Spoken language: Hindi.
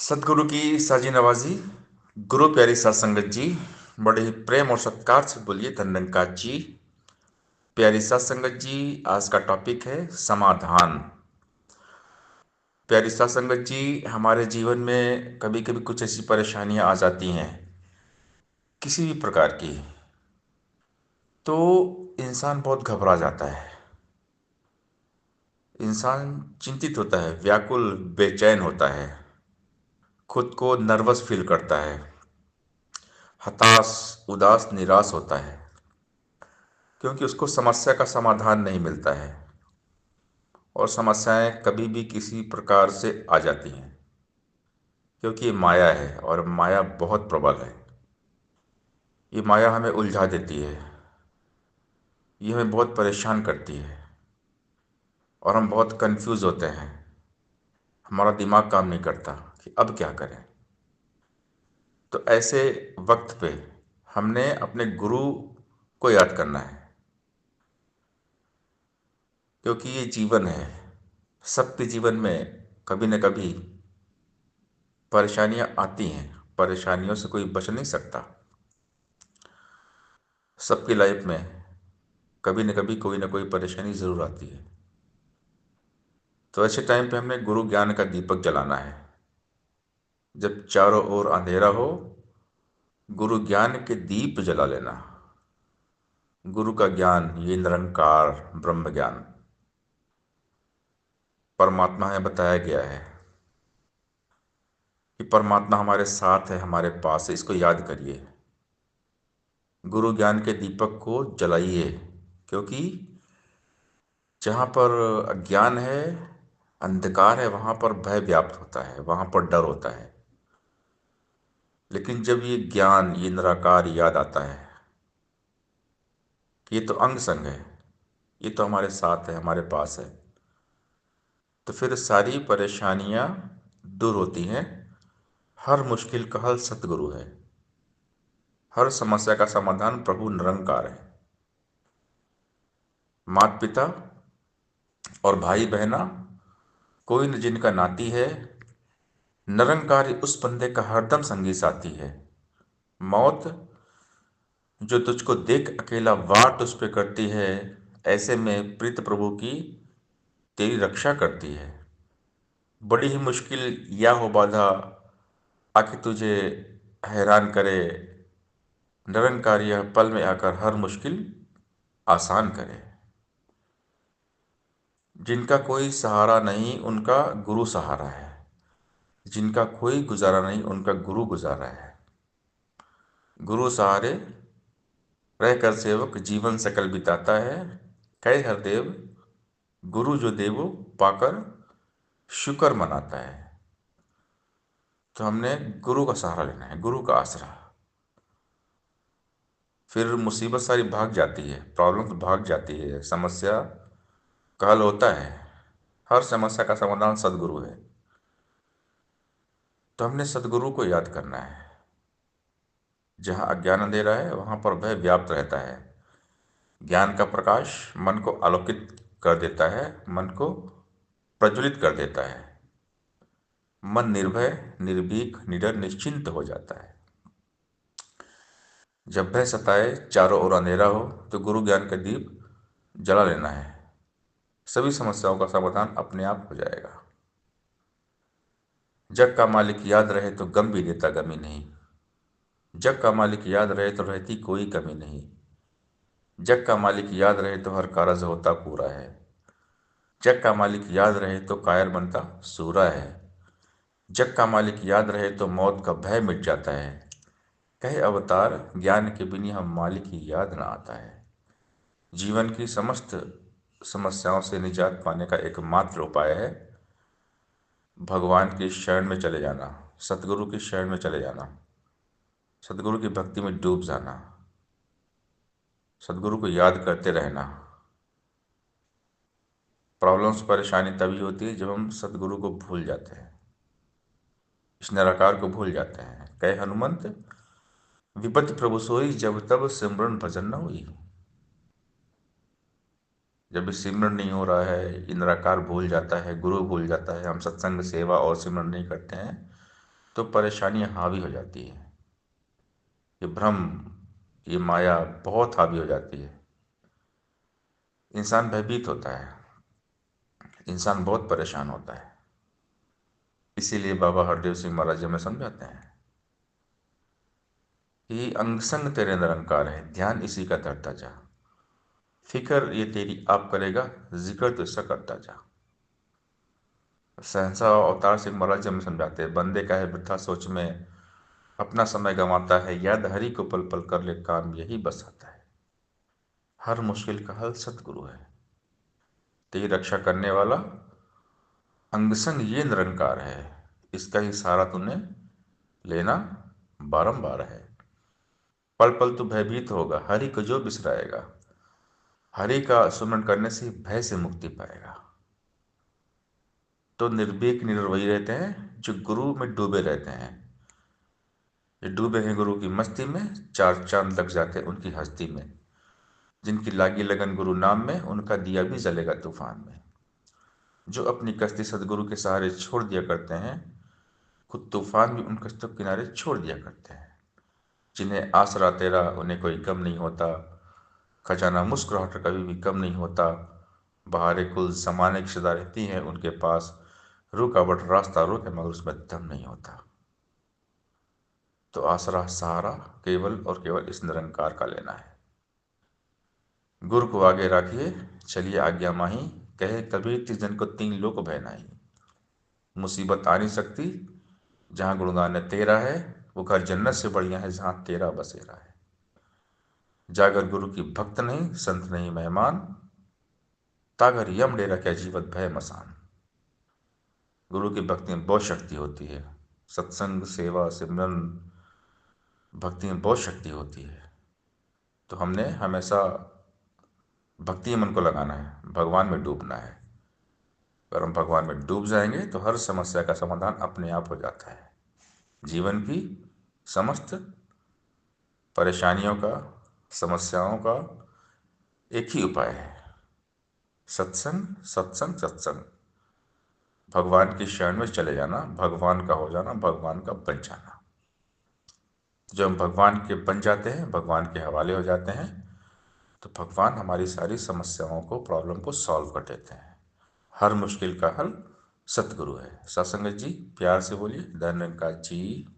सदगुरु की साजी नवाजी। गुरु प्यारी सात संगत जी, बड़े ही प्रेम और सत्कार से बोलिए धन्यंकार जी। प्यारी सात संगत जी, आज का टॉपिक है समाधान। प्यारी सात संगत जी, हमारे जीवन में कभी कभी कुछ ऐसी परेशानियां आ जाती हैं, किसी भी प्रकार की, तो इंसान बहुत घबरा जाता है। इंसान चिंतित होता है, व्याकुल बेचैन होता है, खुद को नर्वस फील करता है, हताश, उदास, निराश होता है, क्योंकि उसको समस्या का समाधान नहीं मिलता है। और समस्याएं कभी भी किसी प्रकार से आ जाती हैं, क्योंकि ये माया है और माया बहुत प्रबल है। ये माया हमें उलझा देती है, ये हमें बहुत परेशान करती है और हम बहुत कंफ्यूज होते हैं। हमारा दिमाग काम नहीं करता कि अब क्या करें। तो ऐसे वक्त पे हमने अपने गुरु को याद करना है, क्योंकि ये जीवन है। सबके जीवन में कभी न कभी परेशानियां आती हैं, परेशानियों से कोई बच नहीं सकता। सबकी लाइफ में कभी न कभी कोई ना कोई परेशानी जरूर आती है। तो ऐसे टाइम पे हमें गुरु ज्ञान का दीपक जलाना है। जब चारों ओर अंधेरा हो, गुरु ज्ञान के दीप जला लेना। गुरु का ज्ञान, ये निरंकार ब्रह्म ज्ञान परमात्मा में बताया गया है कि परमात्मा हमारे साथ है, हमारे पास है। इसको याद करिए, गुरु ज्ञान के दीपक को जलाइए, क्योंकि जहाँ पर अज्ञान है, अंधकार है, वहाँ पर भय व्याप्त होता है, वहाँ पर डर होता है। लेकिन जब ये ज्ञान, ये निराकार याद आता है कि ये तो अंग संग है, ये तो हमारे साथ है, हमारे पास है, तो फिर सारी परेशानियां दूर होती हैं। हर मुश्किल का हल सतगुरु है। हर समस्या का समाधान प्रभु निरंकार है। माता पिता और भाई बहना, कोई न जिनका नाती है, निरंकारी उस बंदे का हरदम संगी साथी है। मौत जो तुझको देख अकेला वार तुझ पे करती है, ऐसे में प्रीत प्रभु की तेरी रक्षा करती है। बड़ी ही मुश्किल या हो बाधा आके तुझे हैरान करे, निरंकारी यह पल में आकर हर मुश्किल आसान करे। जिनका कोई सहारा नहीं, उनका गुरु सहारा है। जिनका कोई गुजारा नहीं, उनका गुरु गुजारा है। गुरु सहारे रहकर सेवक जीवन सकल बिताता है। कहे हरदेव गुरु जो देवो पाकर शुक्र मनाता है। तो हमने गुरु का सहारा लेना है, गुरु का आसरा। फिर मुसीबत सारी भाग जाती है, प्रॉब्लम तो भाग जाती है, समस्या का हल होता है। हर समस्या का समाधान सदगुरु है। तो हमने सदगुरु को याद करना है। जहाँ अज्ञान अंधेरा है, वहाँ पर भय व्याप्त रहता है। ज्ञान का प्रकाश मन को आलोकित कर देता है, मन को प्रज्वलित कर देता है। मन निर्भय, निर्भीक, निडर, निश्चिंत हो जाता है। जब भय सताए, चारों ओर अंधेरा हो, तो गुरु ज्ञान का दीप जला लेना है। सभी समस्याओं का समाधान अपने आप हो जाएगा। जग का मालिक याद रहे तो गम भी देता गमी नहीं। जग का मालिक याद रहे तो रहती कोई कमी नहीं। जग का मालिक याद रहे तो हर कारज होता पूरा है। जग का मालिक याद रहे तो कायर बनता सूरा है। जग का मालिक याद रहे तो मौत का भय मिट जाता है। कहे अवतार ज्ञान के बिनी हम मालिक ही याद न आता है। जीवन की समस्त समस्याओं से निजात पाने का एकमात्र उपाय है भगवान की शरण में चले जाना, सतगुरु की शरण में चले जाना, सतगुरु की भक्ति में डूब जाना, सतगुरु को याद करते रहना। प्रॉब्लम्स, परेशानी तभी होती है जब हम सतगुरु को भूल जाते हैं, इस निराकार को भूल जाते हैं। कहे हनुमंत विपत्ति प्रभु सोई, जब तब सिमरन भजन न हुई। जब भी सिमरन नहीं हो रहा है, ये निराकार भूल जाता है, गुरु भूल जाता है, हम सत्संग सेवा और सिमरन नहीं करते हैं, तो परेशानियां हावी हो जाती है। ये भ्रम, ये माया बहुत हावी हो जाती है। इंसान भयभीत होता है, इंसान बहुत परेशान होता है। इसीलिए बाबा हरदेव सिंह महाराज हमें समझाते हैं कि अंग संग तेरे निरंकार है, ध्यान इसी का धरता जा। फिक्र ये तेरी आप करेगा, जिक्र तो इसका करता जा। सहसा अवतार सिंह महाराज हमें समझाते हैं, बंदे का है वृथा सोच में, अपना समय गंवाता है, याद हरि को पल पल कर ले काम, यही बस आता है। हर मुश्किल का हल सतगुरु है, तेरी रक्षा करने वाला अंग संग ये निरंकार है। इसका ही सहारा तूने लेना बारंबार है। पल पल तू भयभीत होगा, हरि को जो बिसराएगा, हरि का सुमरण करने से भय से मुक्ति पाएगा। तो निर्भीक निरवैय रहते हैं जो गुरु में डूबे रहते हैं। ये डूबे हैं गुरु की मस्ती में, चार चांद लग जाते हैं उनकी हस्ती में। जिनकी लागी लगन गुरु नाम में, उनका दिया भी जलेगा तूफान में। जो अपनी कश्ती सदगुरु के सहारे छोड़ दिया करते हैं, खुद तूफान भी उन कश्तियों के किनारे छोड़ दिया करते हैं। जिन्हें आसरा तेरा, उन्हें कोई गम नहीं होता, खजाना मुस्कुराहट कभी भी कम नहीं होता। बहारे कुल जमाने की सदा रहती हैं उनके पास, रुकावट रास्ता रोके मगर उसमें दम नहीं होता। तो आसरा सहारा केवल और केवल इस निरंकार का लेना है। गुरु को आगे रखिए, चलिए आज्ञा माही, कहे कबीर तिस जन को तीन लोक भय नाही। मुसीबत आ नहीं सकती जहां गुणगान तेरा है, वो घर जन्नत से बढ़िया है जहां तेरा बसेरा है। जागर गुरु की भक्त नहीं, संत नहीं मेहमान, तागर यम डेरा क्या जीवत भय मसान। गुरु की भक्ति में बहुत शक्ति होती है। सत्संग सेवा सिमरन भक्ति में बहुत शक्ति होती है। तो हमने हमेशा भक्ति में मन को लगाना है, भगवान में डूबना है। अगर हम भगवान में डूब जाएंगे तो हर समस्या का समाधान अपने आप हो जाता है। जीवन की समस्त परेशानियों का, समस्याओं का एक ही उपाय है, सत्संग सत्संग सत्संग। भगवान की शरण में चले जाना, भगवान का हो जाना, भगवान का बन जाना। जब हम भगवान के बन जाते हैं, भगवान के हवाले हो जाते हैं, तो भगवान हमारी सारी समस्याओं को, प्रॉब्लम को सॉल्व कर देते हैं। हर मुश्किल का हल सतगुरु है। सत्संगत जी, प्यार से बोलिए, धन्यवाद जी।